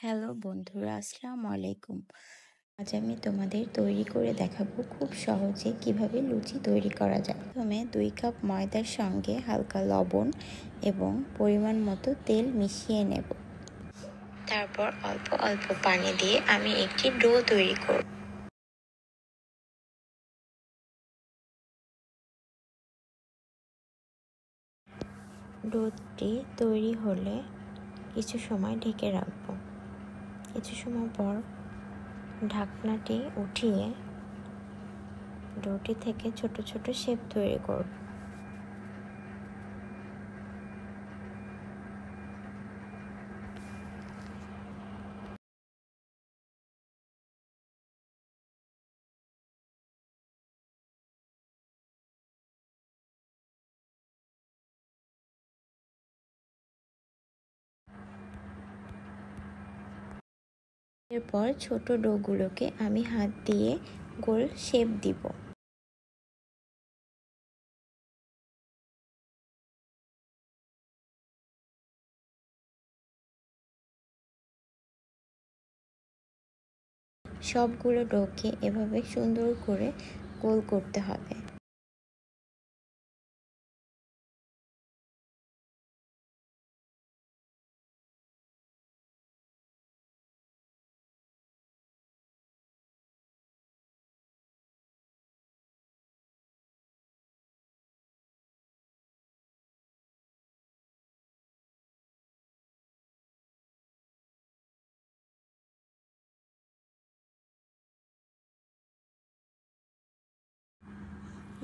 Hello বন্ধুরা, আসসালামু আলাইকুম। আজ আমি তোমাদের তৈরি করে দেখাবো খুব সহজে কিভাবে লুচি তৈরি করা যায়। প্রথমে 2 কাপ ময়দার সঙ্গে হালকা লবণ এবং পরিমাণ মতো তেল মিশিয়ে নেব। তারপর অল্প অল্প পানি দিয়ে আমি একটি ডো তৈরি করব। ডোটি তৈরি হলে কিছু সময় ঢেকে রাখবো। কিছু সময় পর ঢাকনাটি উঠিয়ে ডোটি থেকে ছোট ছোট শেপ তৈরি করব। এরপর ছোট ডোগুলোকে আমি হাত দিয়ে গোল শেপ দিব। সবগুলো ডোকে এভাবে সুন্দর করে গোল করতে হবে।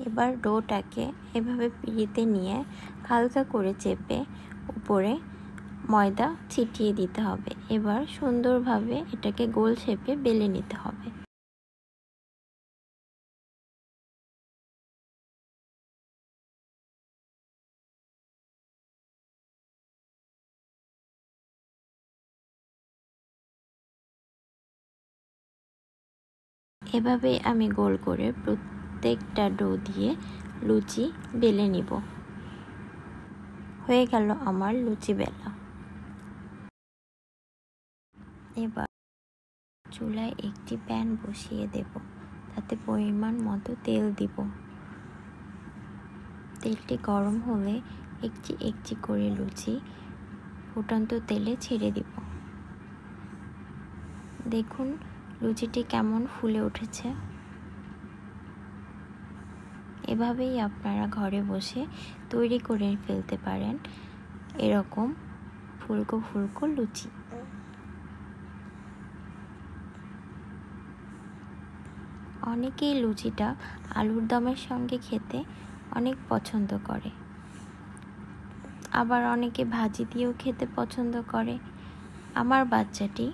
এবার ডোটাকে এভাবে পিঁড়িতে নিয়ে হালকা করে চেপে উপরে ময়দা ছিটিয়ে দিতে হবে। এবার সুন্দরভাবে এটাকে গোল শেপে বেলে নিতে হবে। এভাবে আমি গোল করে প্রত্যেকটা ডো দিয়ে লুচি বেলে নিব। হয়ে গেল আমার লুচি বেলা। এবার চুলায় একটি প্যান বসিয়ে দেব, তাতে পরিমাণ মতো তেল দিব। তেলটি গরম হলে একটি একটি করে লুচি ফুটন্ত তেলে ছেড়ে দিব। দেখুন লুচিটি কেমন ফুলে উঠেছে। এভাবেই আপনারা ঘরে বসে তৈরি করে ফেলতে পারেন এরকম ফুলকো ফুলকো লুচি। অনেকেই লুচিটা আলুর দমের সঙ্গে খেতে অনেক পছন্দ করে, আবার অনেকে ভাজি দিয়েও খেতে পছন্দ করে। আমার বাচ্চাটি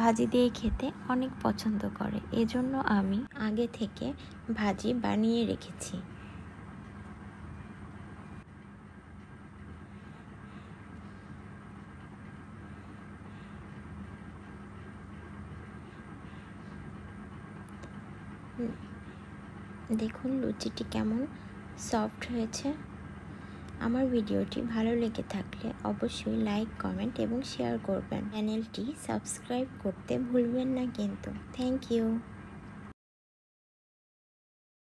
ভাজি দিয়ে খেতে অনেক পছন্দ করে, এজন্য আমি আগে থেকে ভাজি বানিয়ে রেখেছি। দেখুন লুচিটি কেমন সফট হয়েছে। আমার ভিডিওটি ভালো লেগে থাকলে অবশ্যই লাইক, কমেন্ট এবং শেয়ার করবেন। চ্যানেলটি সাবস্ক্রাইব করতে ভুলবেন না কিন্তু। Thank you.